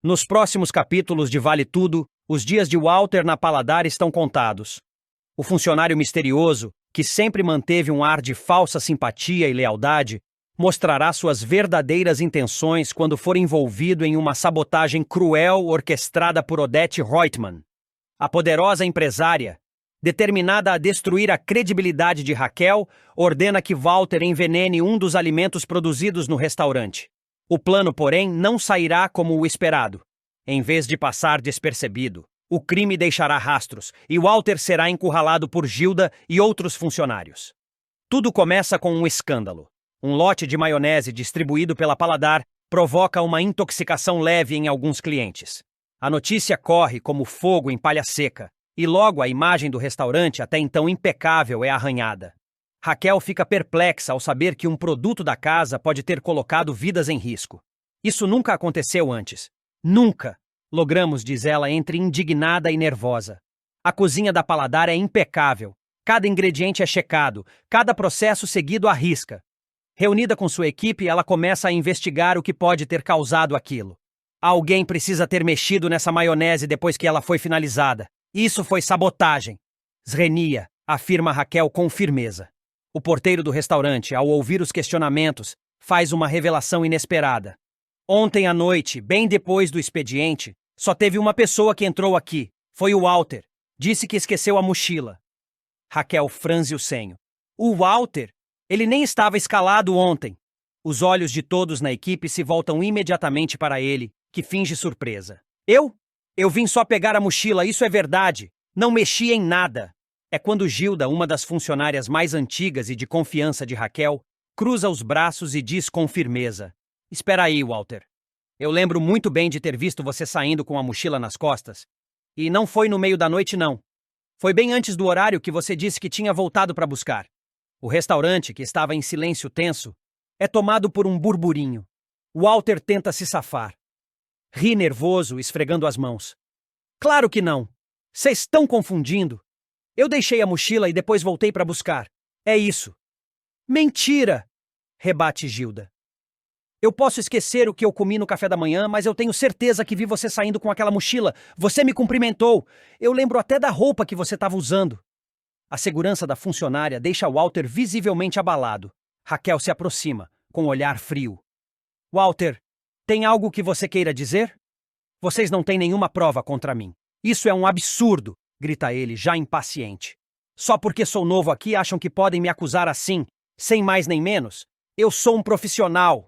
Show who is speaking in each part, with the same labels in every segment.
Speaker 1: Nos próximos capítulos de Vale Tudo, os dias de Walter na Paladar estão contados. O funcionário misterioso, que sempre manteve um ar de falsa simpatia e lealdade, mostrará suas verdadeiras intenções quando for envolvido em uma sabotagem cruel orquestrada por Odette Reutemann. A poderosa empresária, determinada a destruir a credibilidade de Raquel, ordena que Walter envenene um dos alimentos produzidos no restaurante. O plano, porém, não sairá como o esperado. Em vez de passar despercebido, o crime deixará rastros e Walter será encurralado por Gilda e outros funcionários. Tudo começa com um escândalo. Um lote de maionese distribuído pela Paladar provoca uma intoxicação leve em alguns clientes. A notícia corre como fogo em palha seca, e logo a imagem do restaurante, até então impecável, é arranhada. Raquel fica perplexa ao saber que um produto da casa pode ter colocado vidas em risco. Isso nunca aconteceu antes. Nunca! Logramos, diz ela entre indignada e nervosa. A cozinha da Paladar é impecável. Cada ingrediente é checado, cada processo seguido à risca. Reunida com sua equipe, ela começa a investigar o que pode ter causado aquilo. Alguém precisa ter mexido nessa maionese depois que ela foi finalizada. Isso foi sabotagem. Zrenia, afirma Raquel com firmeza. O porteiro do restaurante, ao ouvir os questionamentos, faz uma revelação inesperada. Ontem à noite, bem depois do expediente, só teve uma pessoa que entrou aqui. Foi o Walter. Disse que esqueceu a mochila. Raquel franze o senho. O Walter? Ele nem estava escalado ontem. Os olhos de todos na equipe se voltam imediatamente para ele, que finge surpresa. Eu? Eu vim só pegar a mochila, isso é verdade. Não mexi em nada. É quando Gilda, uma das funcionárias mais antigas e de confiança de Raquel, cruza os braços e diz com firmeza: Espera aí, Walter. Eu lembro muito bem de ter visto você saindo com a mochila nas costas. E não foi no meio da noite, não. Foi bem antes do horário que você disse que tinha voltado para buscar. O restaurante, que estava em silêncio tenso, é tomado por um burburinho. Walter tenta se safar. Ri nervoso, esfregando as mãos. Claro que não. Vocês estão confundindo. Eu deixei a mochila e depois voltei para buscar. É isso. Mentira! Rebate Gilda. Eu posso esquecer o que eu comi no café da manhã, mas eu tenho certeza que vi você saindo com aquela mochila. Você me cumprimentou. Eu lembro até da roupa que você estava usando. A segurança da funcionária deixa Walter visivelmente abalado. Raquel se aproxima, com um olhar frio. Walter, tem algo que você queira dizer? Vocês não têm nenhuma prova contra mim. Isso é um absurdo! Grita ele, já impaciente. Só porque sou novo aqui acham que podem me acusar assim, sem mais nem menos? Eu sou um profissional.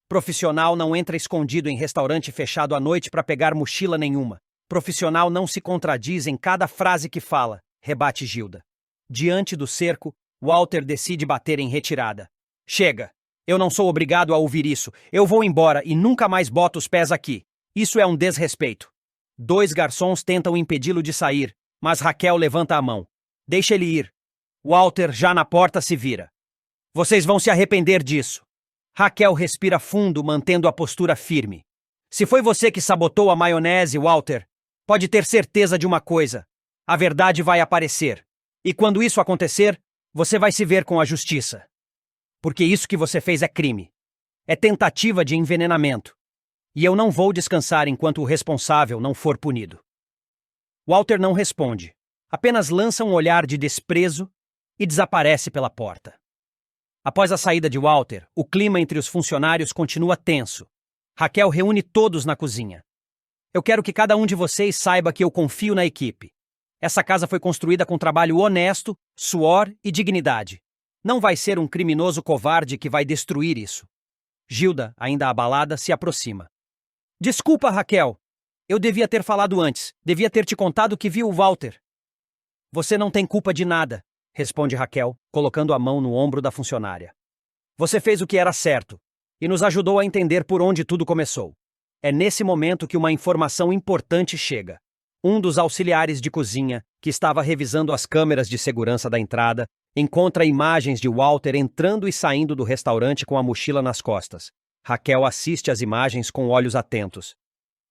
Speaker 1: Profissional não entra escondido em restaurante fechado à noite para pegar mochila nenhuma. Profissional não se contradiz em cada frase que fala, rebate Gilda. Diante do cerco, Walter decide bater em retirada. Chega! Eu não sou obrigado a ouvir isso. Eu vou embora e nunca mais boto os pés aqui. Isso é um desrespeito. 2 garçons tentam impedi-lo de sair, mas Raquel levanta a mão. Deixa ele ir. Walter, já na porta, se vira. Vocês vão se arrepender disso. Raquel respira fundo, mantendo a postura firme. Se foi você que sabotou a maionese, Walter, pode ter certeza de uma coisa. A verdade vai aparecer. E quando isso acontecer, você vai se ver com a justiça. Porque isso que você fez é crime. É tentativa de envenenamento. E eu não vou descansar enquanto o responsável não for punido. Walter não responde, apenas lança um olhar de desprezo e desaparece pela porta. Após a saída de Walter, o clima entre os funcionários continua tenso. Raquel reúne todos na cozinha. Eu quero que cada um de vocês saiba que eu confio na equipe. Essa casa foi construída com trabalho honesto, suor e dignidade. Não vai ser um criminoso covarde que vai destruir isso. Gilda, ainda abalada, se aproxima. Desculpa, Raquel. Eu devia ter falado antes. Devia ter te contado que vi o Walter. Você não tem culpa de nada, responde Raquel, colocando a mão no ombro da funcionária. Você fez o que era certo e nos ajudou a entender por onde tudo começou. É nesse momento que uma informação importante chega. Um dos auxiliares de cozinha, que estava revisando as câmeras de segurança da entrada, encontra imagens de Walter entrando e saindo do restaurante com a mochila nas costas. Raquel assiste às imagens com olhos atentos.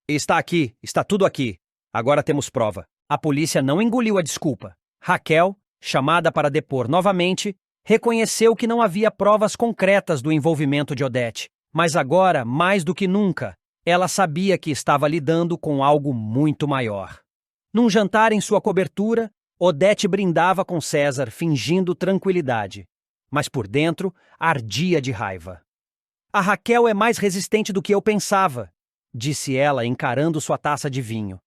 Speaker 1: Está aqui, está tudo aqui. Agora temos prova. A polícia não engoliu a desculpa. Raquel, chamada para depor novamente, reconheceu que não havia provas concretas do envolvimento de Odette. Mas agora, mais do que nunca, Ela sabia que estava lidando com algo muito maior. Num jantar em sua cobertura, Odete brindava com César, fingindo tranquilidade. Mas por dentro, ardia de raiva. A Raquel é mais resistente do que eu pensava, disse ela, encarando sua taça de vinho.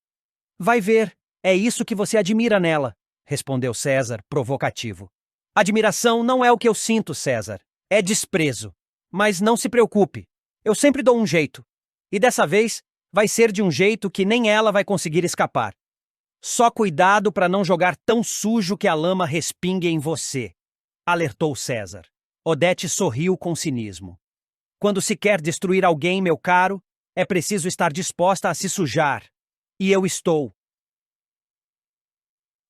Speaker 1: Vai ver, é isso que você admira nela, respondeu César, provocativo. Admiração não é o que eu sinto, César. É desprezo. Mas não se preocupe, eu sempre dou um jeito. E dessa vez, vai ser de um jeito que nem ela vai conseguir escapar. Só cuidado para não jogar tão sujo que a lama respingue em você, alertou César. Odete sorriu com cinismo. Quando se quer destruir alguém, meu caro, é preciso estar disposta a se sujar. E eu estou.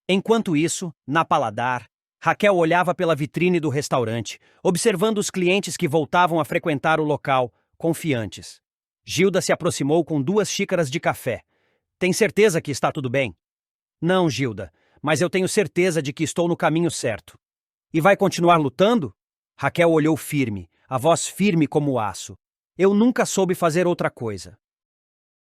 Speaker 1: Enquanto isso, na Paladar, Raquel olhava pela vitrine do restaurante, observando os clientes que voltavam a frequentar o local, confiantes. Gilda se aproximou com 2 xícaras de café. Tem certeza que está tudo bem? Não, Gilda, mas eu tenho certeza de que estou no caminho certo. E vai continuar lutando? Raquel olhou firme, a voz firme como aço. Eu nunca soube fazer outra coisa.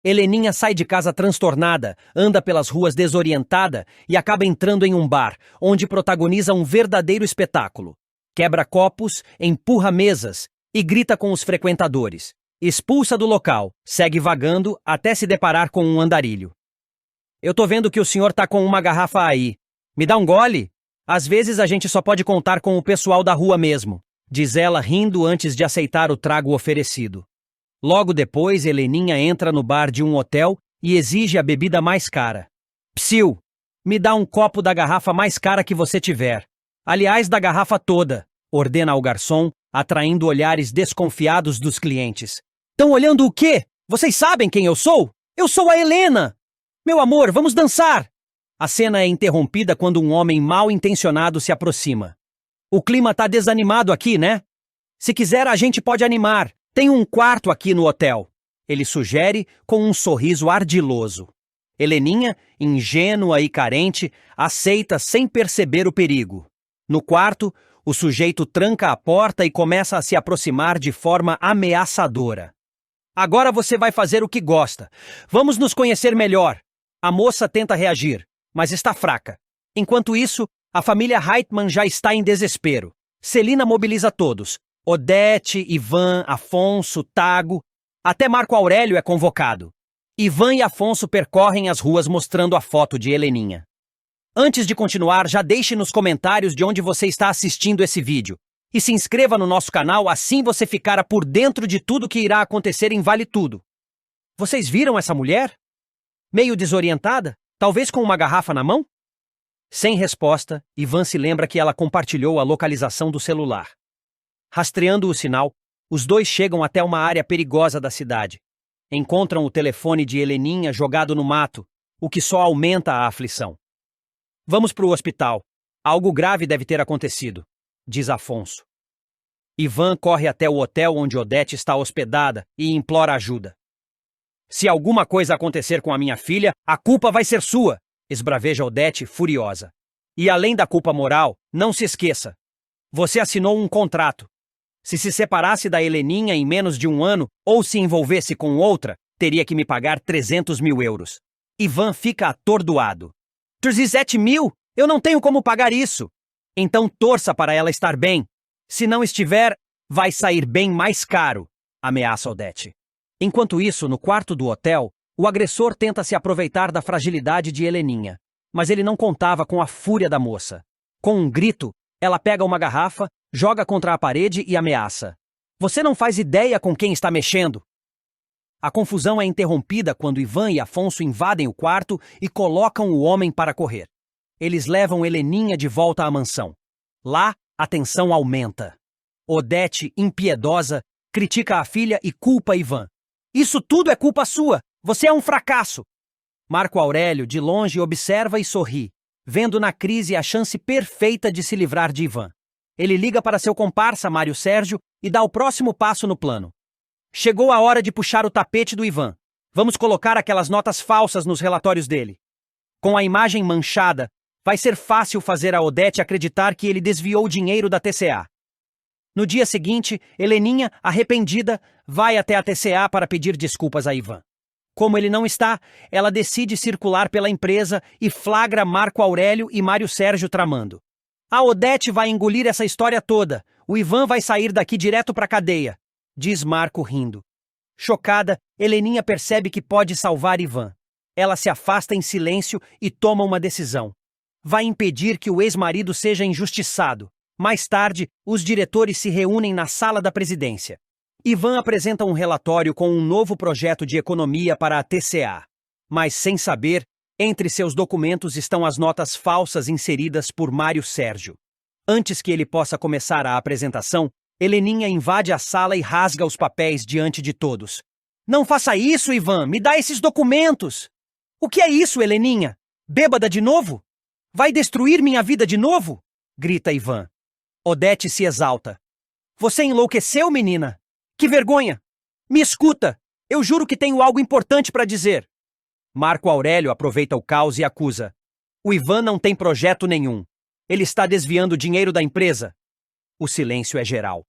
Speaker 1: Heleninha sai de casa transtornada, anda pelas ruas desorientada e acaba entrando em um bar, onde protagoniza um verdadeiro espetáculo. Quebra copos, empurra mesas e grita com os frequentadores. Expulsa do local, segue vagando até se deparar com um andarilho. Eu tô vendo que o senhor tá com uma garrafa aí. Me dá um gole? Às vezes a gente só pode contar com o pessoal da rua mesmo, diz ela rindo antes de aceitar o trago oferecido. Logo depois, Heleninha entra no bar de um hotel e exige a bebida mais cara. Psiu, me dá um copo da garrafa mais cara que você tiver. Aliás, da garrafa toda, ordena ao garçom, atraindo olhares desconfiados dos clientes. Tão olhando o quê? Vocês sabem quem eu sou? Eu sou a Helena! Meu amor, vamos dançar! A cena é interrompida quando um homem mal intencionado se aproxima. O clima tá desanimado aqui, né? Se quiser, a gente pode animar. Tem um quarto aqui no hotel. Ele sugere com um sorriso ardiloso. Heleninha, ingênua e carente, aceita sem perceber o perigo. No quarto, o sujeito tranca a porta e começa a se aproximar de forma ameaçadora. Agora você vai fazer o que gosta. Vamos nos conhecer melhor. A moça tenta reagir, mas está fraca. Enquanto isso, a família Reitman já está em desespero. Celina mobiliza todos. Odete, Ivan, Afonso, Tago, até Marco Aurélio é convocado. Ivan e Afonso percorrem as ruas mostrando a foto de Heleninha. Antes de continuar, já deixe nos comentários de onde você está assistindo esse vídeo. E se inscreva no nosso canal, assim você ficará por dentro de tudo que irá acontecer em Vale Tudo. Vocês viram essa mulher? Meio desorientada? Talvez com uma garrafa na mão? Sem resposta, Ivan se lembra que ela compartilhou a localização do celular. Rastreando o sinal, os dois chegam até uma área perigosa da cidade. Encontram o telefone de Heleninha jogado no mato, o que só aumenta a aflição. Vamos para o hospital. Algo grave deve ter acontecido, diz Afonso. Ivan corre até o hotel onde Odete está hospedada e implora ajuda. Se alguma coisa acontecer com a minha filha, a culpa vai ser sua, esbraveja Odete, furiosa. E além da culpa moral, não se esqueça. Você assinou um contrato. Se separasse da Heleninha em menos de 1 ano, ou se envolvesse com outra, teria que me pagar 300 mil euros. Ivan fica atordoado. 37 mil? Eu não tenho como pagar isso. Então torça para ela estar bem. Se não estiver, vai sair bem mais caro, ameaça Odete. Enquanto isso, no quarto do hotel, o agressor tenta se aproveitar da fragilidade de Heleninha. Mas ele não contava com a fúria da moça. Com um grito, ela pega uma garrafa, joga contra a parede e ameaça. Você não faz ideia com quem está mexendo. A confusão é interrompida quando Ivan e Afonso invadem o quarto e colocam o homem para correr. Eles levam Heleninha de volta à mansão. Lá, a tensão aumenta. Odete, impiedosa, critica a filha e culpa Ivan. Isso tudo é culpa sua! Você é um fracasso! Marco Aurélio, de longe, observa e sorri, vendo na crise a chance perfeita de se livrar de Ivan. Ele liga para seu comparsa, Mário Sérgio, e dá o próximo passo no plano. Chegou a hora de puxar o tapete do Ivan. Vamos colocar aquelas notas falsas nos relatórios dele. Com a imagem manchada, vai ser fácil fazer a Odete acreditar que ele desviou dinheiro da TCA. No dia seguinte, Heleninha, arrependida, vai até a TCA para pedir desculpas a Ivan. Como ele não está, ela decide circular pela empresa e flagra Marco Aurélio e Mário Sérgio tramando. A Odete vai engolir essa história toda. O Ivan vai sair daqui direto para a cadeia, diz Marco rindo. Chocada, Heleninha percebe que pode salvar Ivan. Ela se afasta em silêncio e toma uma decisão. Vai impedir que o ex-marido seja injustiçado. Mais tarde, os diretores se reúnem na sala da presidência. Ivan apresenta um relatório com um novo projeto de economia para a TCA. Mas, sem saber, entre seus documentos estão as notas falsas inseridas por Mário Sérgio. Antes que ele possa começar a apresentação, Heleninha invade a sala e rasga os papéis diante de todos. Não faça isso, Ivan! Me dá esses documentos! O que é isso, Heleninha? Bêbada de novo? Vai destruir minha vida de novo? Grita Ivan. Odete se exalta. Você enlouqueceu, menina? Que vergonha! Me escuta! Eu juro que tenho algo importante para dizer. Marco Aurélio aproveita o caos e acusa. O Ivan não tem projeto nenhum. Ele está desviando dinheiro da empresa. O silêncio é geral.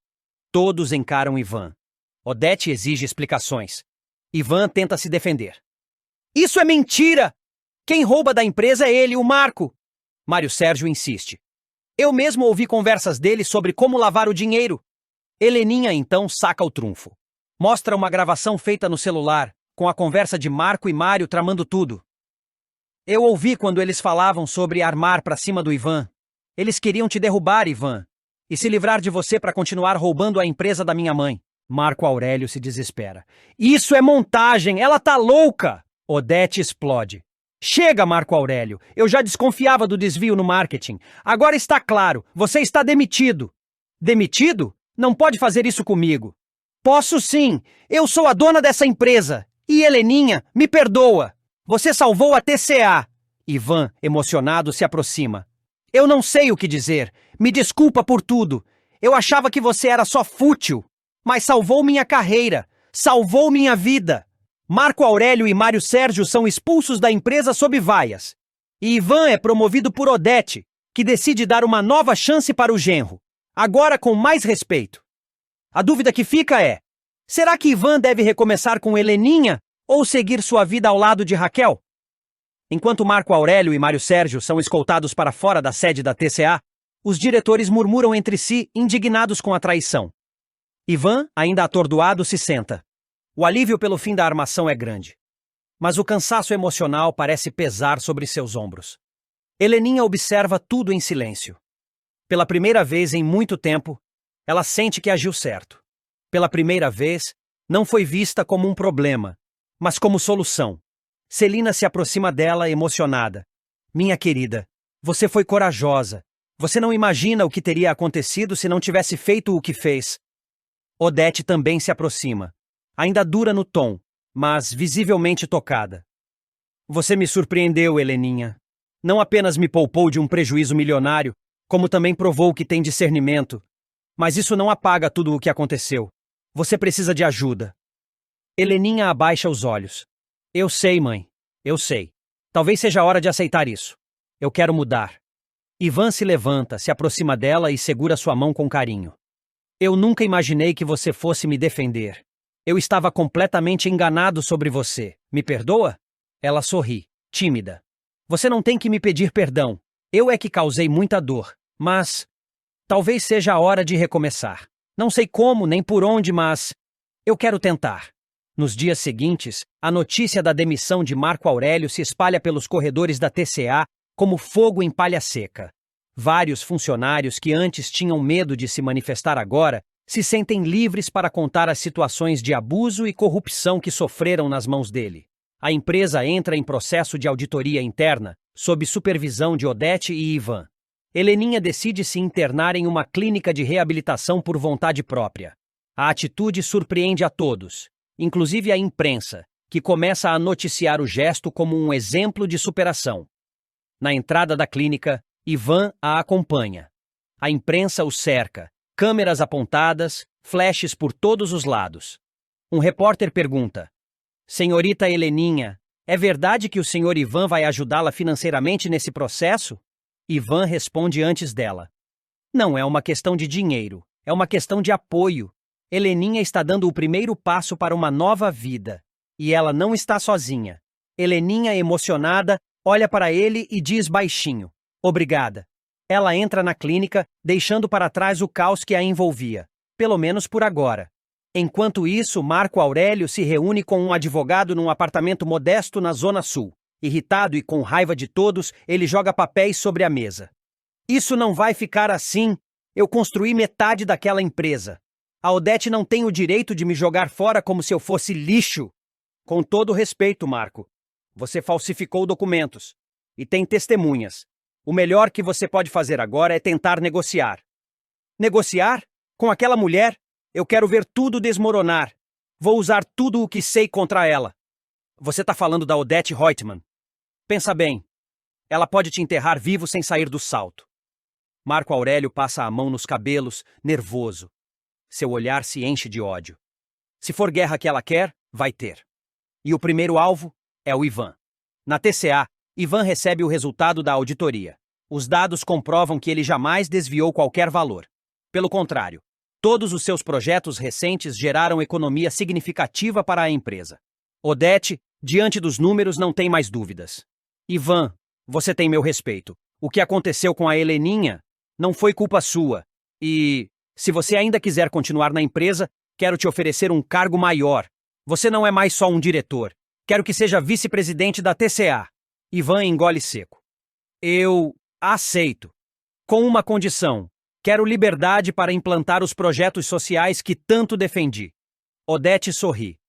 Speaker 1: Todos encaram Ivan. Odete exige explicações. Ivan tenta se defender. Isso é mentira! Quem rouba da empresa é ele, o Marco! Mário Sérgio insiste. Eu mesmo ouvi conversas dele sobre como lavar o dinheiro. Heleninha então saca o trunfo. Mostra uma gravação feita no celular, com a conversa de Marco e Mário tramando tudo. Eu ouvi quando eles falavam sobre armar pra cima do Ivan. Eles queriam te derrubar, Ivan, e se livrar de você para continuar roubando a empresa da minha mãe. Marco Aurélio se desespera. Isso é montagem! Ela tá louca! Odete explode. Chega, Marco Aurélio! Eu já desconfiava do desvio no marketing. Agora está claro, você está demitido. Demitido? Não pode fazer isso comigo. Posso sim! Eu sou a dona dessa empresa! E Heleninha, me perdoa! Você salvou a TCA! Ivan, emocionado, se aproxima. Eu não sei o que dizer. Me desculpa por tudo. Eu achava que você era só fútil. Mas salvou minha carreira. Salvou minha vida. Marco Aurélio e Mário Sérgio são expulsos da empresa sob vaias. E Ivan é promovido por Odete, que decide dar uma nova chance para o genro. Agora com mais respeito. A dúvida que fica é: será que Ivan deve recomeçar com Heleninha ou seguir sua vida ao lado de Raquel? Enquanto Marco Aurélio e Mário Sérgio são escoltados para fora da sede da TCA, os diretores murmuram entre si, indignados com a traição. Ivan, ainda atordoado, se senta. O alívio pelo fim da armação é grande. Mas o cansaço emocional parece pesar sobre seus ombros. Heleninha observa tudo em silêncio. Pela primeira vez em muito tempo, ela sente que agiu certo. Pela primeira vez, não foi vista como um problema, mas como solução. Celina se aproxima dela, emocionada. Minha querida, você foi corajosa. Você não imagina o que teria acontecido se não tivesse feito o que fez. Odete também se aproxima. Ainda dura no tom, mas visivelmente tocada. Você me surpreendeu, Heleninha. Não apenas me poupou de um prejuízo milionário, como também provou que tem discernimento. Mas isso não apaga tudo o que aconteceu. Você precisa de ajuda. Heleninha abaixa os olhos. Eu sei, mãe. Eu sei. Talvez seja a hora de aceitar isso. Eu quero mudar. Ivan se levanta, se aproxima dela e segura sua mão com carinho. Eu nunca imaginei que você fosse me defender. Eu estava completamente enganado sobre você. Me perdoa? Ela sorri, tímida. Você não tem que me pedir perdão. Eu é que causei muita dor. Mas talvez seja a hora de recomeçar. Não sei como nem por onde, mas eu quero tentar. Nos dias seguintes, a notícia da demissão de Marco Aurélio se espalha pelos corredores da TCA como fogo em palha seca. Vários funcionários que antes tinham medo de se manifestar agora se sentem livres para contar as situações de abuso e corrupção que sofreram nas mãos dele. A empresa entra em processo de auditoria interna, sob supervisão de Odete e Ivan. Heleninha decide se internar em uma clínica de reabilitação por vontade própria. A atitude surpreende a todos, inclusive a imprensa, que começa a noticiar o gesto como um exemplo de superação. Na entrada da clínica, Ivan a acompanha. A imprensa o cerca, câmeras apontadas, flashes por todos os lados. Um repórter pergunta: Senhorita Heleninha, é verdade que o senhor Ivan vai ajudá-la financeiramente nesse processo? Ivan responde antes dela: Não é uma questão de dinheiro, É uma questão de apoio. Heleninha está dando o primeiro passo para uma nova vida. E ela não está sozinha. Heleninha, emocionada, olha para ele e diz baixinho: obrigada. Ela entra na clínica, deixando para trás o caos que a envolvia. Pelo menos por agora. Enquanto isso, Marco Aurélio se reúne com um advogado num apartamento modesto na Zona Sul. Irritado e com raiva de todos, ele joga papéis sobre a mesa. Isso não vai ficar assim. Eu construí metade daquela empresa. A Odete não tem o direito de me jogar fora como se eu fosse lixo. Com todo respeito, Marco. Você falsificou documentos. E tem testemunhas. O melhor que você pode fazer agora é tentar negociar. Negociar? Com aquela mulher? Eu quero ver tudo desmoronar. Vou usar tudo o que sei contra ela. Você está falando da Odete Reutemann. Pensa bem. Ela pode te enterrar vivo sem sair do salto. Marco Aurélio passa a mão nos cabelos, nervoso. Seu olhar se enche de ódio. Se for guerra que ela quer, vai ter. E o primeiro alvo é o Ivan. Na TCA, Ivan recebe o resultado da auditoria. Os dados comprovam que ele jamais desviou qualquer valor. Pelo contrário, todos os seus projetos recentes geraram economia significativa para a empresa. Odete, diante dos números, não tem mais dúvidas. Ivan, você tem meu respeito. O que aconteceu com a Heleninha não foi culpa sua. E, se você ainda quiser continuar na empresa, quero te oferecer um cargo maior. Você não é mais só um diretor. Quero que seja vice-presidente da TCA. Ivan engole seco. Eu aceito. Com uma condição. Quero liberdade para implantar os projetos sociais que tanto defendi. Odete sorri.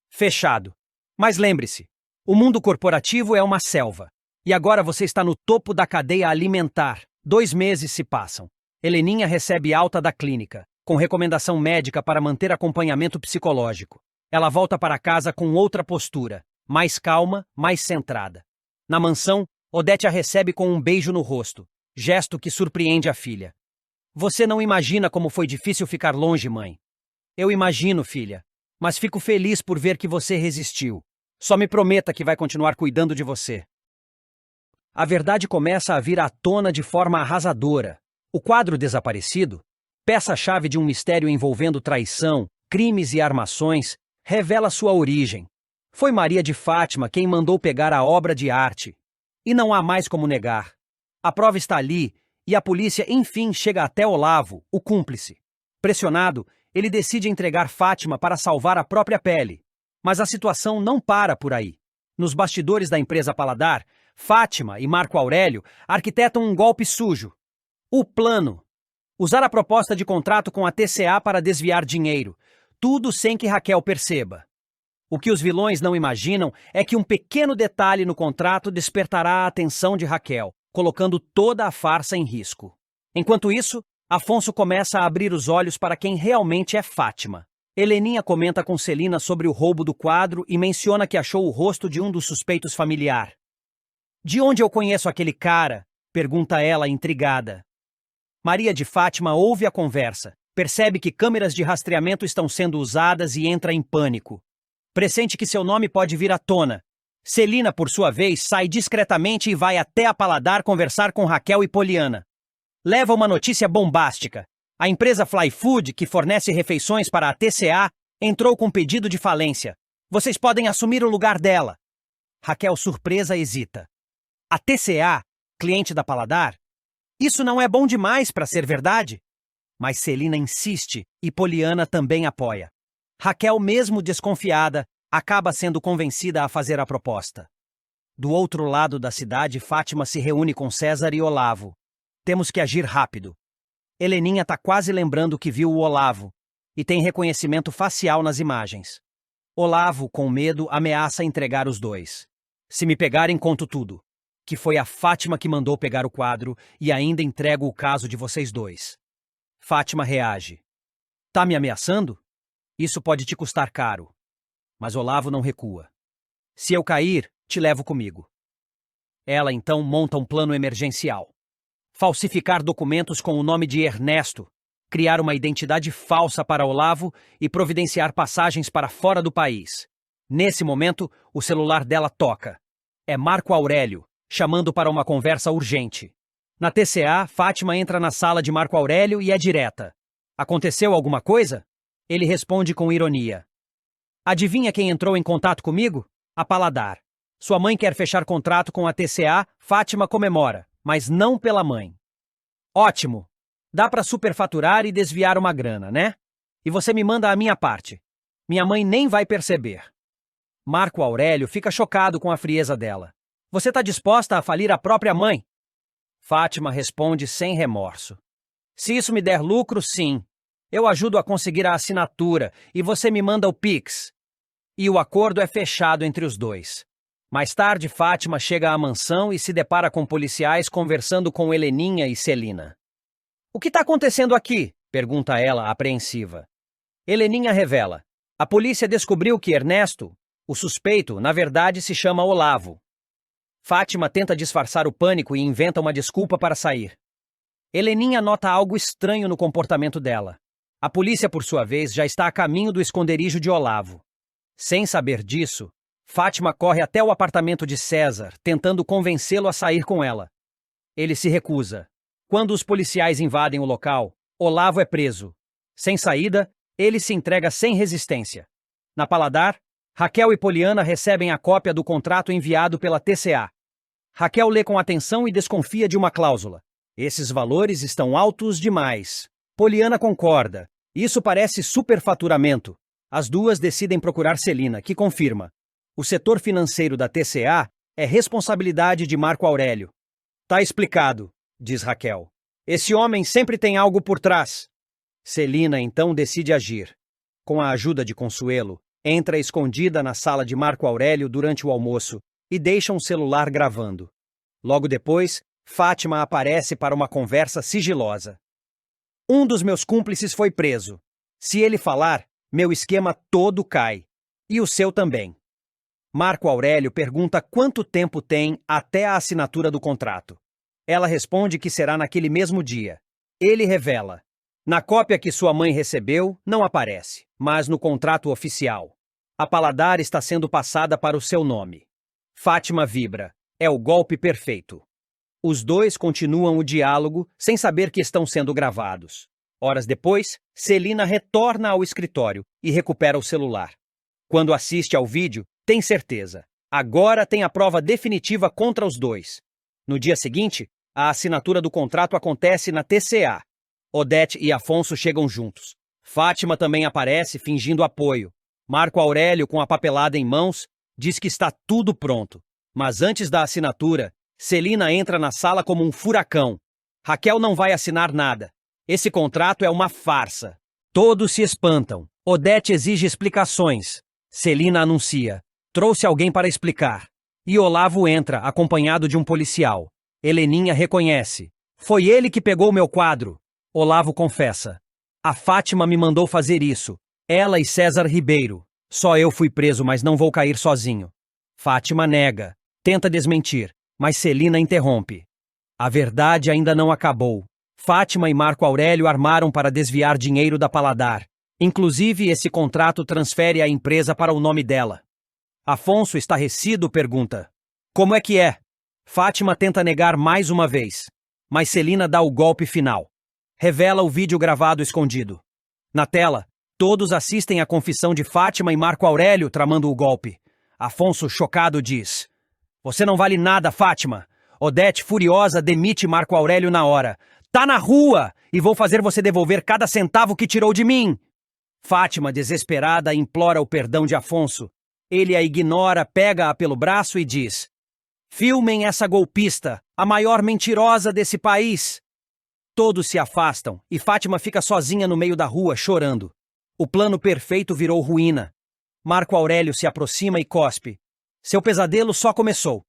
Speaker 1: Fechado. Mas lembre-se, o mundo corporativo é uma selva. E agora você está no topo da cadeia alimentar. 2 meses se passam. Heleninha recebe alta da clínica, com recomendação médica para manter acompanhamento psicológico. Ela volta para casa com outra postura, mais calma, mais centrada. Na mansão, Odete a recebe com um beijo no rosto, gesto que surpreende a filha. Você não imagina como foi difícil ficar longe, mãe. Eu imagino, filha, mas fico feliz por ver que você resistiu. Só me prometa que vai continuar cuidando de você. A verdade começa a vir à tona de forma arrasadora. O quadro desaparecido, peça-chave de um mistério envolvendo traição, crimes e armações, revela sua origem. Foi Maria de Fátima quem mandou pegar a obra de arte. E não há mais como negar. A prova está ali, e a polícia enfim chega até Olavo, o cúmplice. Pressionado, ele decide entregar Fátima para salvar a própria pele. Mas a situação não para por aí. Nos bastidores da empresa Paladar, Fátima e Marco Aurélio arquitetam um golpe sujo. O plano: usar a proposta de contrato com a TCA para desviar dinheiro, tudo sem que Raquel perceba. O que os vilões não imaginam é que um pequeno detalhe no contrato despertará a atenção de Raquel, colocando toda a farsa em risco. Enquanto isso, Afonso começa a abrir os olhos para quem realmente é Fátima. Heleninha comenta com Celina sobre o roubo do quadro e menciona que achou o rosto de um dos suspeitos familiar. De onde eu conheço aquele cara? Pergunta ela, intrigada. Maria de Fátima ouve a conversa, percebe que câmeras de rastreamento estão sendo usadas e entra em pânico. Pressente que seu nome pode vir à tona. Celina, por sua vez, sai discretamente e vai até a Paladar conversar com Raquel e Poliana. Leva uma notícia bombástica. A empresa Fly Food, que fornece refeições para a TCA, entrou com pedido de falência. Vocês podem assumir o lugar dela. Raquel, surpresa, hesita. A TCA, cliente da Paladar? Isso não é bom demais para ser verdade? Mas Celina insiste e Poliana também apoia. Raquel, mesmo desconfiada, acaba sendo convencida a fazer a proposta. Do outro lado da cidade, Fátima se reúne com César e Olavo. Temos que agir rápido. Heleninha está quase lembrando que viu o Olavo e tem reconhecimento facial nas imagens. Olavo, com medo, ameaça entregar os dois. Se me pegarem, conto tudo. Que foi a Fátima que mandou pegar o quadro e ainda entrego o caso de vocês dois. Fátima reage. Tá me ameaçando? Isso pode te custar caro. Mas Olavo não recua. Se eu cair, te levo comigo. Ela então monta um plano emergencial. Falsificar documentos com o nome de Ernesto, criar uma identidade falsa para Olavo e providenciar passagens para fora do país. Nesse momento, o celular dela toca. É Marco Aurélio, chamando para uma conversa urgente. Na TCA, Fátima entra na sala de Marco Aurélio e é direta. Aconteceu alguma coisa? Ele responde com ironia. Adivinha quem entrou em contato comigo? A Paladar. Sua mãe quer fechar contrato com a TCA, Fátima comemora, mas não pela mãe. Ótimo! Dá para superfaturar e desviar uma grana, né? E você me manda a minha parte. Minha mãe nem vai perceber. Marco Aurélio fica chocado com a frieza dela. Você está disposta a falir a própria mãe? Fátima responde sem remorso. Se isso me der lucro, sim. Eu ajudo a conseguir a assinatura e você me manda o Pix. E o acordo é fechado entre os dois. Mais tarde, Fátima chega à mansão e se depara com policiais conversando com Heleninha e Celina. O que está acontecendo aqui? Pergunta ela, apreensiva. Heleninha revela. A polícia descobriu que Ernesto, o suspeito, na verdade se chama Olavo. Fátima tenta disfarçar o pânico e inventa uma desculpa para sair. Heleninha nota algo estranho no comportamento dela. A polícia, por sua vez, já está a caminho do esconderijo de Olavo. Sem saber disso, Fátima corre até o apartamento de César, tentando convencê-lo a sair com ela. Ele se recusa. Quando os policiais invadem o local, Olavo é preso. Sem saída, ele se entrega sem resistência. Na Paladar, Raquel e Poliana recebem a cópia do contrato enviado pela TCA. Raquel lê com atenção e desconfia de uma cláusula. Esses valores estão altos demais. Poliana concorda. Isso parece superfaturamento. As duas decidem procurar Celina, que confirma. O setor financeiro da TCA é responsabilidade de Marco Aurélio. Tá explicado, diz Raquel. Esse homem sempre tem algo por trás. Celina então decide agir. Com a ajuda de Consuelo, entra escondida na sala de Marco Aurélio durante o almoço e deixa um celular gravando. Logo depois, Fátima aparece para uma conversa sigilosa. Um dos meus cúmplices foi preso. Se ele falar, meu esquema todo cai. E o seu também. Marco Aurélio pergunta quanto tempo tem até a assinatura do contrato. Ela responde que será naquele mesmo dia. Ele revela. Na cópia que sua mãe recebeu, não aparece, mas no contrato oficial. A Paladar está sendo passada para o seu nome. Fátima vibra. É o golpe perfeito. Os dois continuam o diálogo sem saber que estão sendo gravados. Horas depois, Celina retorna ao escritório e recupera o celular. Quando assiste ao vídeo, tem certeza. Agora tem a prova definitiva contra os dois. No dia seguinte, a assinatura do contrato acontece na TCA. Odete e Afonso chegam juntos. Fátima também aparece fingindo apoio. Marco Aurélio, com a papelada em mãos, diz que está tudo pronto. Mas antes da assinatura, Celina entra na sala como um furacão. Raquel não vai assinar nada. Esse contrato é uma farsa. Todos se espantam. Odete exige explicações. Celina anuncia. Trouxe alguém para explicar. E Olavo entra, acompanhado de um policial. Heleninha reconhece. Foi ele que pegou meu quadro. Olavo confessa. A Fátima me mandou fazer isso. Ela e César Ribeiro. Só eu fui preso, mas não vou cair sozinho. Fátima nega. Tenta desmentir, mas Celina interrompe. A verdade ainda não acabou. Fátima e Marco Aurélio armaram para desviar dinheiro da Paladar. Inclusive, esse contrato transfere a empresa para o nome dela. Afonso, estarrecido, pergunta. Como é que é? Fátima tenta negar mais uma vez, mas Celina dá o golpe final. Revela o vídeo gravado escondido. Na tela, todos assistem à confissão de Fátima e Marco Aurélio tramando o golpe. Afonso, chocado, diz. Você não vale nada, Fátima. Odete, furiosa, demite Marco Aurélio na hora. Tá na rua e vou fazer você devolver cada centavo que tirou de mim. Fátima, desesperada, implora o perdão de Afonso. Ele a ignora, pega-a pelo braço e diz: filmem essa golpista, a maior mentirosa desse país. Todos se afastam e Fátima fica sozinha no meio da rua, chorando. O plano perfeito virou ruína. Marco Aurélio se aproxima e cospe. Seu pesadelo só começou.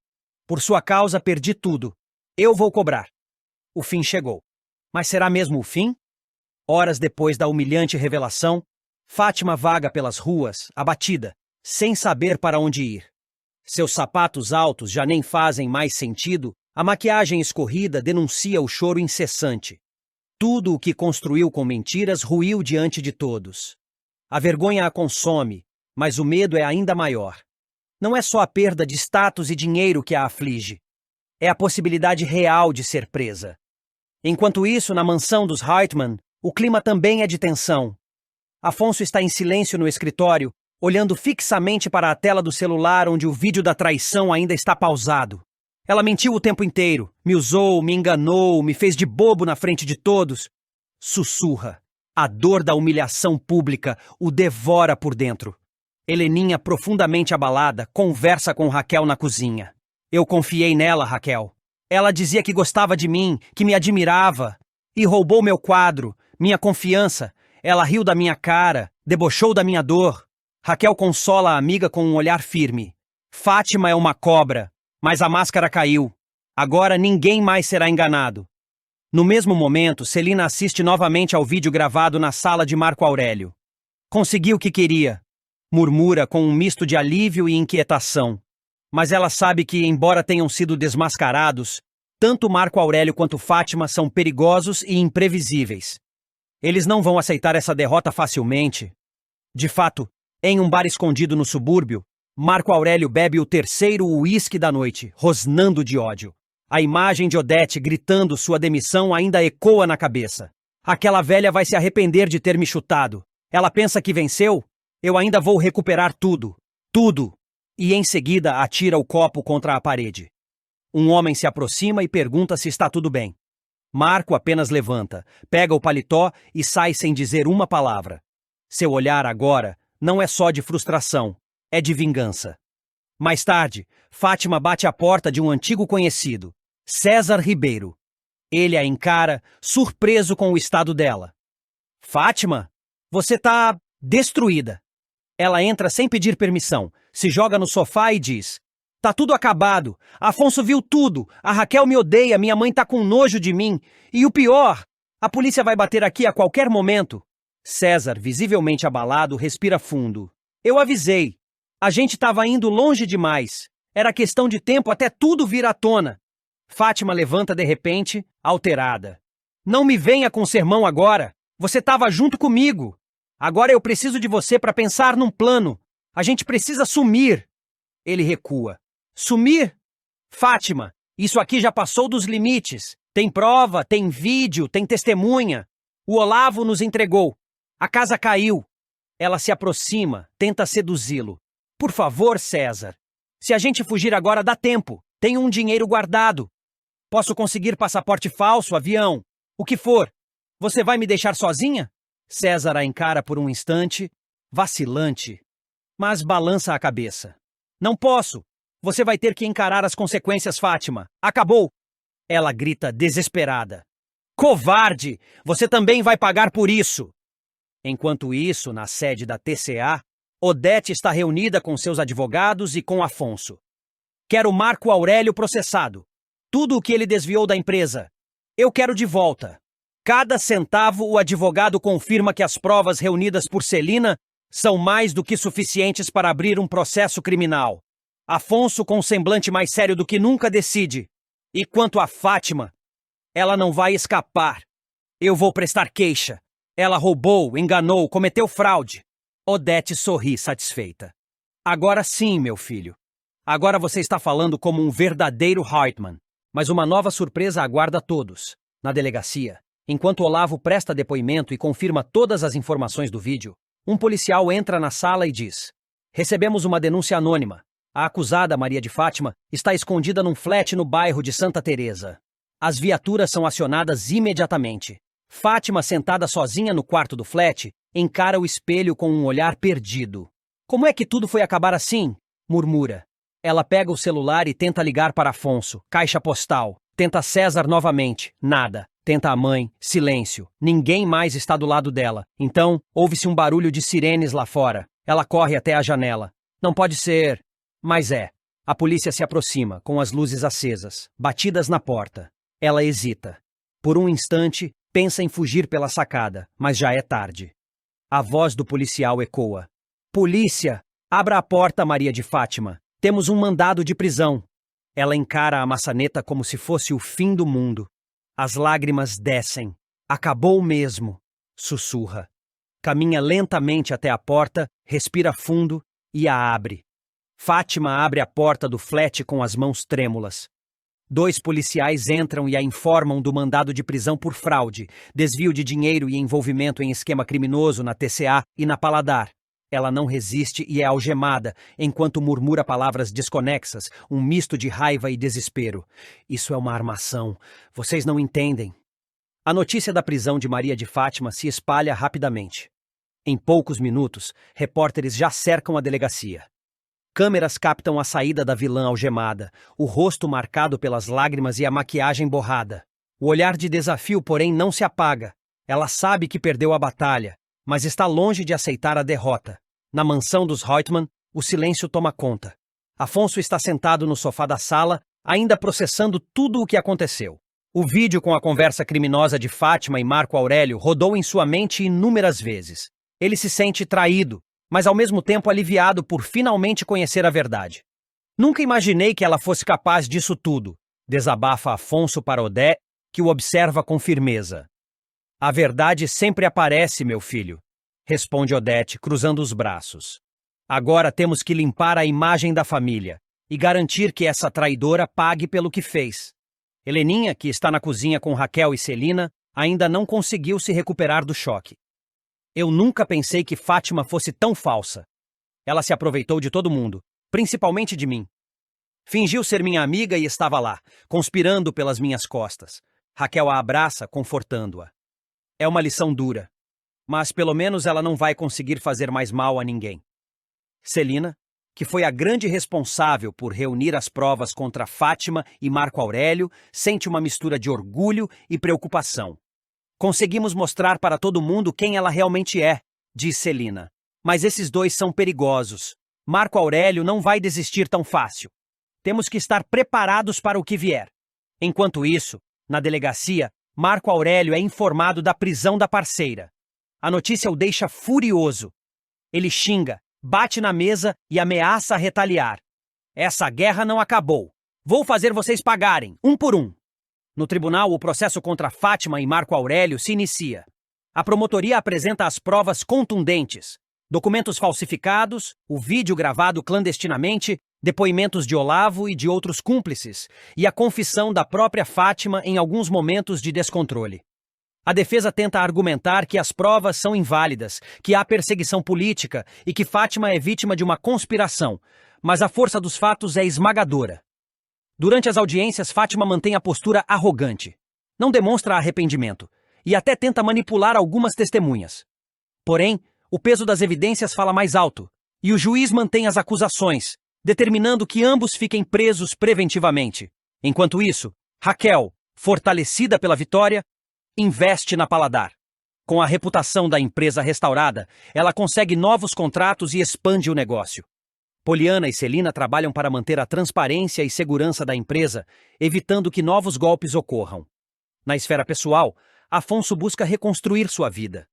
Speaker 1: Por sua causa perdi tudo. Eu vou cobrar. O fim chegou. Mas será mesmo o fim? Horas depois da humilhante revelação, Fátima vaga pelas ruas, abatida, sem saber para onde ir. Seus sapatos altos já nem fazem mais sentido, a maquiagem escorrida denuncia o choro incessante. Tudo o que construiu com mentiras ruiu diante de todos. A vergonha a consome, mas o medo é ainda maior. Não é só a perda de status e dinheiro que a aflige. É a possibilidade real de ser presa. Enquanto isso, na mansão dos Hartmann, O clima também é de tensão. Afonso está em silêncio no escritório, olhando fixamente para a tela do celular onde o vídeo da traição ainda está pausado. Ela mentiu o tempo inteiro, me usou, me enganou, me fez de bobo na frente de todos. Sussurra. A dor da humilhação pública o devora por dentro. Heleninha, profundamente abalada, conversa com Raquel na cozinha. Eu confiei nela, Raquel. Ela dizia que gostava de mim, que me admirava. E roubou meu quadro, minha confiança. Ela riu da minha cara, debochou da minha dor. Raquel consola a amiga com um olhar firme. Fátima é uma cobra, mas a máscara caiu. Agora ninguém mais será enganado. No mesmo momento, Celina assiste novamente ao vídeo gravado na sala de Marco Aurélio. Conseguiu o que queria. Murmura com um misto de alívio e inquietação. Mas ela sabe que, embora tenham sido desmascarados, tanto Marco Aurélio quanto Fátima são perigosos e imprevisíveis. Eles não vão aceitar essa derrota facilmente. De fato, em um bar escondido no subúrbio, Marco Aurélio bebe o terceiro uísque da noite, rosnando de ódio. A imagem de Odete gritando sua demissão ainda ecoa na cabeça. Aquela velha vai se arrepender de ter me chutado. Ela pensa que venceu? Eu ainda vou recuperar tudo. Tudo! E em seguida atira o copo contra a parede. Um homem se aproxima e pergunta se está tudo bem. Marco apenas levanta, pega o paletó e sai sem dizer uma palavra. Seu olhar agora não é só de frustração, é de vingança. Mais tarde, Fátima bate à porta de um antigo conhecido, César Ribeiro. Ele a encara, surpreso com o estado dela. Fátima, você tá destruída. Ela entra sem pedir permissão, se joga no sofá e diz: tá tudo acabado, Afonso viu tudo, a Raquel me odeia, minha mãe tá com nojo de mim, e o pior, a polícia vai bater aqui a qualquer momento. César, visivelmente abalado, respira fundo. Eu avisei. A gente estava indo longe demais. Era questão de tempo até tudo vir à tona. Fátima levanta de repente, alterada. Não me venha com sermão agora. Você estava junto comigo. Agora eu preciso de você para pensar num plano. A gente precisa sumir. Ele recua. Sumir? Fátima, isso aqui já passou dos limites. Tem prova, tem vídeo, tem testemunha. O Olavo nos entregou. A casa caiu. Ela se aproxima, tenta seduzi-lo. Por favor, César. Se a gente fugir agora, dá tempo. Tenho um dinheiro guardado. Posso conseguir passaporte falso, avião. O que for. Você vai me deixar sozinha? César a encara por um instante, vacilante, mas balança a cabeça. Não posso. Você vai ter que encarar as consequências, Fátima. Acabou. Ela grita desesperada. Covarde! Você também vai pagar por isso. Enquanto isso, na sede da TCA, Odete está reunida com seus advogados e com Afonso. Quero Marco Aurélio processado. Tudo o que ele desviou da empresa. Eu quero de volta. Cada centavo o advogado confirma que as provas reunidas por Celina são mais do que suficientes para abrir um processo criminal. Afonso, com um semblante mais sério do que nunca, decide. E quanto a Fátima, ela não vai escapar. Eu vou prestar queixa. Ela roubou, enganou, cometeu fraude. Odete sorri satisfeita. Agora sim, meu filho. Agora você está falando como um verdadeiro Hartman. Mas uma nova surpresa aguarda todos. Na delegacia, enquanto Olavo presta depoimento e confirma todas as informações do vídeo, um policial entra na sala e diz: recebemos uma denúncia anônima. A acusada, Maria de Fátima, está escondida num flat no bairro de Santa Teresa. As viaturas são acionadas imediatamente. Fátima, sentada sozinha no quarto do flat, encara o espelho com um olhar perdido. Como é que tudo foi acabar assim? Murmura. Ela pega o celular e tenta ligar para Afonso, caixa postal. Tenta César novamente, nada. Tenta a mãe, silêncio. Ninguém mais está do lado dela. Então, ouve-se um barulho de sirenes lá fora. Ela corre até a janela. Não pode ser. Mas é. A polícia se aproxima, com as luzes acesas, batidas na porta. Ela hesita. Por um instante, pensa em fugir pela sacada, mas já é tarde. A voz do policial ecoa. Polícia! Abra a porta, Maria de Fátima. Temos um mandado de prisão. Ela encara a maçaneta como se fosse o fim do mundo. As lágrimas descem. Acabou mesmo, sussurra. Caminha lentamente até a porta, respira fundo e a abre. Fátima abre a porta do flat com as mãos trêmulas. Dois policiais entram e a informam do mandado de prisão por fraude, desvio de dinheiro e envolvimento em esquema criminoso na TCA e na Paladar. Ela não resiste e é algemada, enquanto murmura palavras desconexas, um misto de raiva e desespero. Isso é uma armação. Vocês não entendem. A notícia da prisão de Maria de Fátima se espalha rapidamente. Em poucos minutos, repórteres já cercam a delegacia. Câmeras captam a saída da vilã algemada, o rosto marcado pelas lágrimas e a maquiagem borrada. O olhar de desafio, porém, não se apaga. Ela sabe que perdeu a batalha, mas está longe de aceitar a derrota. Na mansão dos Reutemann, o silêncio toma conta. Afonso está sentado no sofá da sala, ainda processando tudo o que aconteceu. O vídeo com a conversa criminosa de Fátima e Marco Aurélio rodou em sua mente inúmeras vezes. Ele se sente traído, mas ao mesmo tempo aliviado por finalmente conhecer a verdade. Nunca imaginei que ela fosse capaz disso tudo, desabafa Afonso para Odete, que o observa com firmeza. A verdade sempre aparece, meu filho, responde Odete, cruzando os braços. Agora temos que limpar a imagem da família e garantir que essa traidora pague pelo que fez. Heleninha, que está na cozinha com Raquel e Celina, ainda não conseguiu se recuperar do choque. Eu nunca pensei que Fátima fosse tão falsa. Ela se aproveitou de todo mundo, principalmente de mim. Fingiu ser minha amiga e estava lá, conspirando pelas minhas costas. Raquel a abraça, confortando-a. É uma lição dura, mas pelo menos ela não vai conseguir fazer mais mal a ninguém. Celina, que foi a grande responsável por reunir as provas contra Fátima e Marco Aurélio, sente uma mistura de orgulho e preocupação. Conseguimos mostrar para todo mundo quem ela realmente é, diz Celina. Mas esses dois são perigosos. Marco Aurélio não vai desistir tão fácil. Temos que estar preparados para o que vier. Enquanto isso, na delegacia, Marco Aurélio é informado da prisão da parceira. A notícia o deixa furioso. Ele xinga, bate na mesa e ameaça retaliar. Essa guerra não acabou. Vou fazer vocês pagarem, um por um. No tribunal, o processo contra Fátima e Marco Aurélio se inicia. A promotoria apresenta as provas contundentes: documentos falsificados, o vídeo gravado clandestinamente, depoimentos de Olavo e de outros cúmplices, e a confissão da própria Fátima em alguns momentos de descontrole. A defesa tenta argumentar que as provas são inválidas, que há perseguição política e que Fátima é vítima de uma conspiração, mas a força dos fatos é esmagadora. Durante as audiências, Fátima mantém a postura arrogante. Não demonstra arrependimento e até tenta manipular algumas testemunhas. Porém, o peso das evidências fala mais alto e o juiz mantém as acusações, determinando que ambos fiquem presos preventivamente. Enquanto isso, Raquel, fortalecida pela vitória, investe na Paladar. Com a reputação da empresa restaurada, ela consegue novos contratos e expande o negócio. Poliana e Celina trabalham para manter a transparência e segurança da empresa, evitando que novos golpes ocorram. Na esfera pessoal, Afonso busca reconstruir sua vida.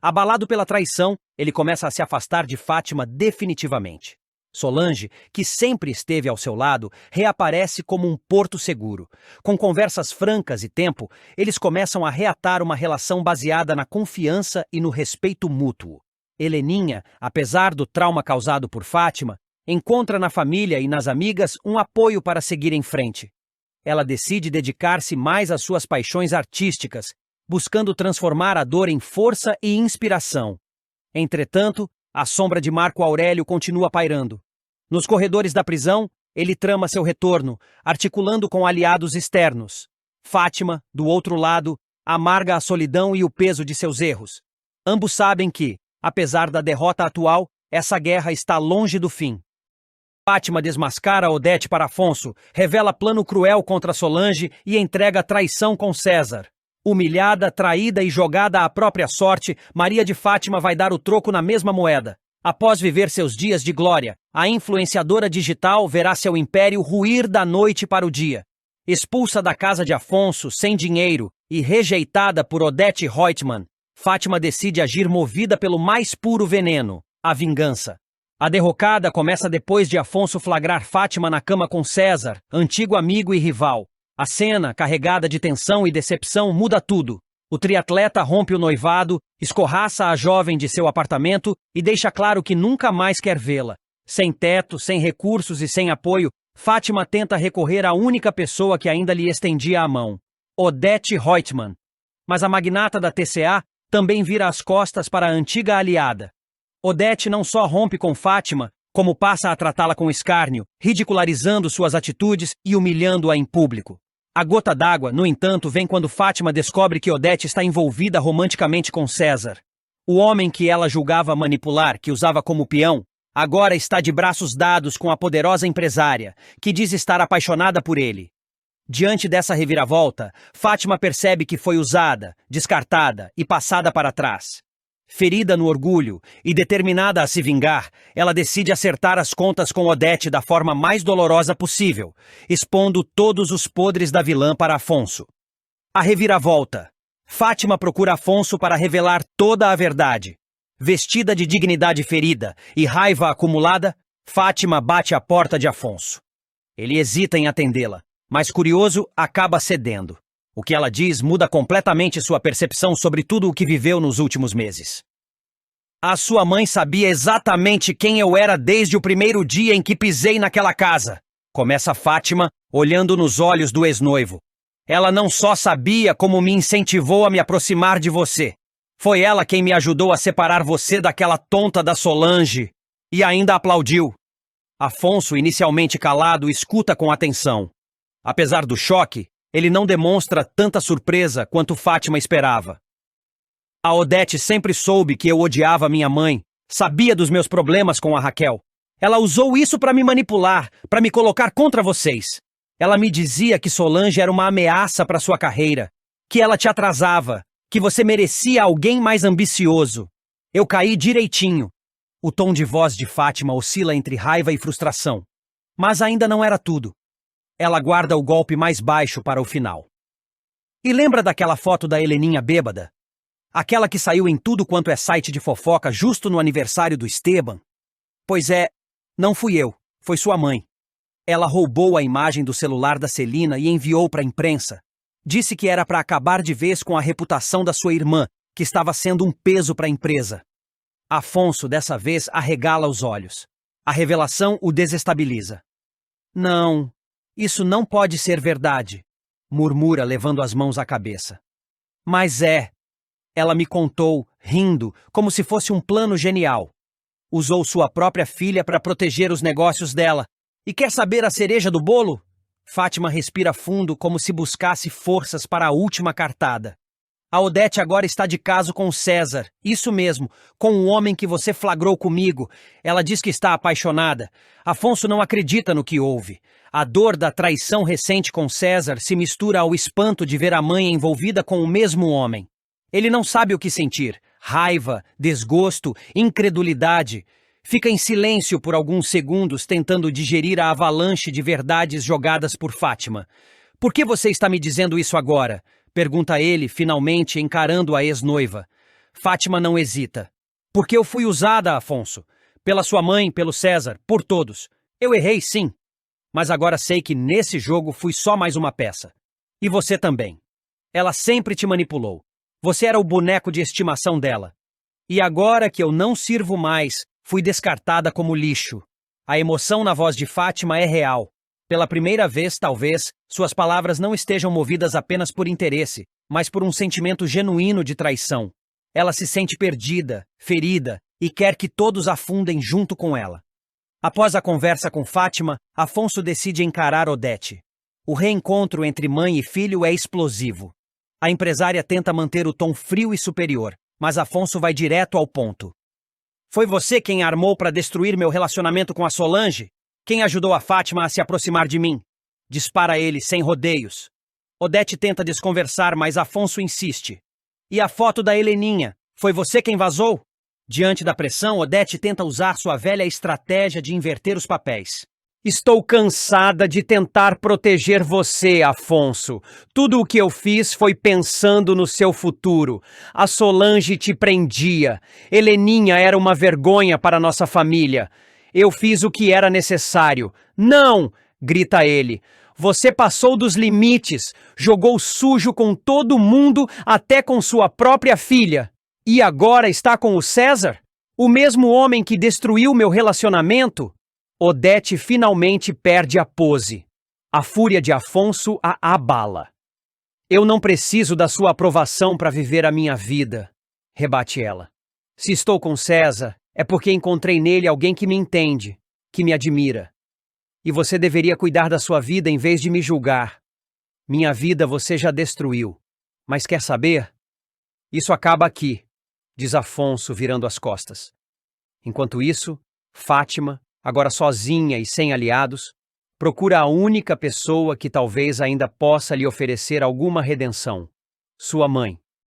Speaker 1: Abalado pela traição, ele começa a se afastar de Fátima definitivamente. Solange, que sempre esteve ao seu lado, reaparece como um porto seguro. Com conversas francas e tempo, eles começam a reatar uma relação baseada na confiança e no respeito mútuo. Heleninha, apesar do trauma causado por Fátima, encontra na família e nas amigas um apoio para seguir em frente. Ela decide dedicar-se mais às suas paixões artísticas, buscando transformar a dor em força e inspiração. Entretanto, a sombra de Marco Aurélio continua pairando. Nos corredores da prisão, ele trama seu retorno, articulando com aliados externos. Fátima, do outro lado, amarga a solidão e o peso de seus erros. Ambos sabem que, apesar da derrota atual, essa guerra está longe do fim. Fátima desmascara Odete para Afonso, revela plano cruel contra Solange e entrega traição com César. Humilhada, traída e jogada à própria sorte, Maria de Fátima vai dar o troco na mesma moeda. Após viver seus dias de glória, a influenciadora digital verá seu império ruir da noite para o dia. Expulsa da casa de Afonso, sem dinheiro, e rejeitada por Odete Reutemann, Fátima decide agir movida pelo mais puro veneno, a vingança. A derrocada começa depois de Afonso flagrar Fátima na cama com César, antigo amigo e rival. A cena, carregada de tensão e decepção, muda tudo. O triatleta rompe o noivado, escorraça a jovem de seu apartamento e deixa claro que nunca mais quer vê-la. Sem teto, sem recursos e sem apoio, Fátima tenta recorrer à única pessoa que ainda lhe estendia a mão, Odete Reutemann. Mas a magnata da TCA também vira as costas para a antiga aliada. Odete não só rompe com Fátima, como passa a tratá-la com escárnio, ridicularizando suas atitudes e humilhando-a em público. A gota d'água, no entanto, vem quando Fátima descobre que Odete está envolvida romanticamente com César. O homem que ela julgava manipular, que usava como peão, agora está de braços dados com a poderosa empresária, que diz estar apaixonada por ele. Diante dessa reviravolta, Fátima percebe que foi usada, descartada e passada para trás. Ferida no orgulho e determinada a se vingar, ela decide acertar as contas com Odete da forma mais dolorosa possível, expondo todos os podres da vilã para Afonso. A reviravolta. Fátima procura Afonso para revelar toda a verdade. Vestida de dignidade ferida e raiva acumulada, Fátima bate à porta de Afonso. Ele hesita em atendê-la, mas curioso, acaba cedendo. O que ela diz muda completamente sua percepção sobre tudo o que viveu nos últimos meses. A sua mãe sabia exatamente quem eu era desde o primeiro dia em que pisei naquela casa, começa Fátima, olhando nos olhos do ex-noivo. Ela não só sabia como me incentivou a me aproximar de você. Foi ela quem me ajudou a separar você daquela tonta da Solange. E ainda aplaudiu. Afonso, inicialmente calado, escuta com atenção. Apesar do choque, ele não demonstra tanta surpresa quanto Fátima esperava. A Odete sempre soube que eu odiava minha mãe, sabia dos meus problemas com a Raquel. Ela usou isso para me manipular, para me colocar contra vocês. Ela me dizia que Solange era uma ameaça para sua carreira, que ela te atrasava, que você merecia alguém mais ambicioso. Eu caí direitinho. O tom de voz de Fátima oscila entre raiva e frustração. Mas ainda não era tudo. Ela guarda o golpe mais baixo para o final. E lembra daquela foto da Heleninha bêbada? Aquela que saiu em tudo quanto é site de fofoca justo no aniversário do Esteban? Pois é, não fui eu, foi sua mãe. Ela roubou a imagem do celular da Celina e enviou para a imprensa. Disse que era para acabar de vez com a reputação da sua irmã, que estava sendo um peso para a empresa. Afonso, dessa vez, arregala os olhos. A revelação o desestabiliza. Não, isso não pode ser verdade, murmura levando as mãos à cabeça. Mas é. Ela me contou, rindo, como se fosse um plano genial. Usou sua própria filha para proteger os negócios dela. E quer saber a cereja do bolo? Fátima respira fundo como se buscasse forças para a última cartada. A Odete agora está de caso com o César, isso mesmo, com o homem que você flagrou comigo. Ela diz que está apaixonada. Afonso não acredita no que houve. A dor da traição recente com César se mistura ao espanto de ver a mãe envolvida com o mesmo homem. Ele não sabe o que sentir. Raiva, desgosto, incredulidade. Fica em silêncio por alguns segundos tentando digerir a avalanche de verdades jogadas por Fátima. Por que você está me dizendo isso agora? Pergunta ele, finalmente, encarando a ex-noiva. Fátima não hesita. Porque eu fui usada, Afonso. Pela sua mãe, pelo César, por todos. Eu errei, sim. Mas agora sei que nesse jogo fui só mais uma peça. E você também. Ela sempre te manipulou. Você era o boneco de estimação dela. E agora que eu não sirvo mais, fui descartada como lixo. A emoção na voz de Fátima é real. Pela primeira vez, talvez, suas palavras não estejam movidas apenas por interesse, mas por um sentimento genuíno de traição. Ela se sente perdida, ferida, e quer que todos afundem junto com ela. Após a conversa com Fátima, Afonso decide encarar Odete. O reencontro entre mãe e filho é explosivo. A empresária tenta manter o tom frio e superior, mas Afonso vai direto ao ponto. Foi você quem armou para destruir meu relacionamento com a Solange? Quem ajudou a Fátima a se aproximar de mim? Dispara ele sem rodeios. Odete tenta desconversar, mas Afonso insiste. E a foto da Heleninha? Foi você quem vazou? Diante da pressão, Odete tenta usar sua velha estratégia de inverter os papéis. Estou cansada de tentar proteger você, Afonso. Tudo o que eu fiz foi pensando no seu futuro. A Solange te prendia. Heleninha era uma vergonha para nossa família. Eu fiz o que era necessário. Não! Grita ele. Você passou dos limites, jogou sujo com todo mundo, até com sua própria filha. E agora está com o César? O mesmo homem que destruiu meu relacionamento? Odete finalmente perde a pose. A fúria de Afonso a abala. Eu não preciso da sua aprovação para viver a minha vida, rebate ela. Se estou com César, é porque encontrei nele alguém que me entende, que me admira. E você deveria cuidar da sua vida em vez de me julgar. Minha vida você já destruiu. Mas quer saber? Isso acaba aqui, diz Afonso virando as costas. Enquanto isso, Fátima, agora sozinha e sem aliados, procura a única pessoa que talvez ainda possa lhe oferecer alguma redenção: sua mãe.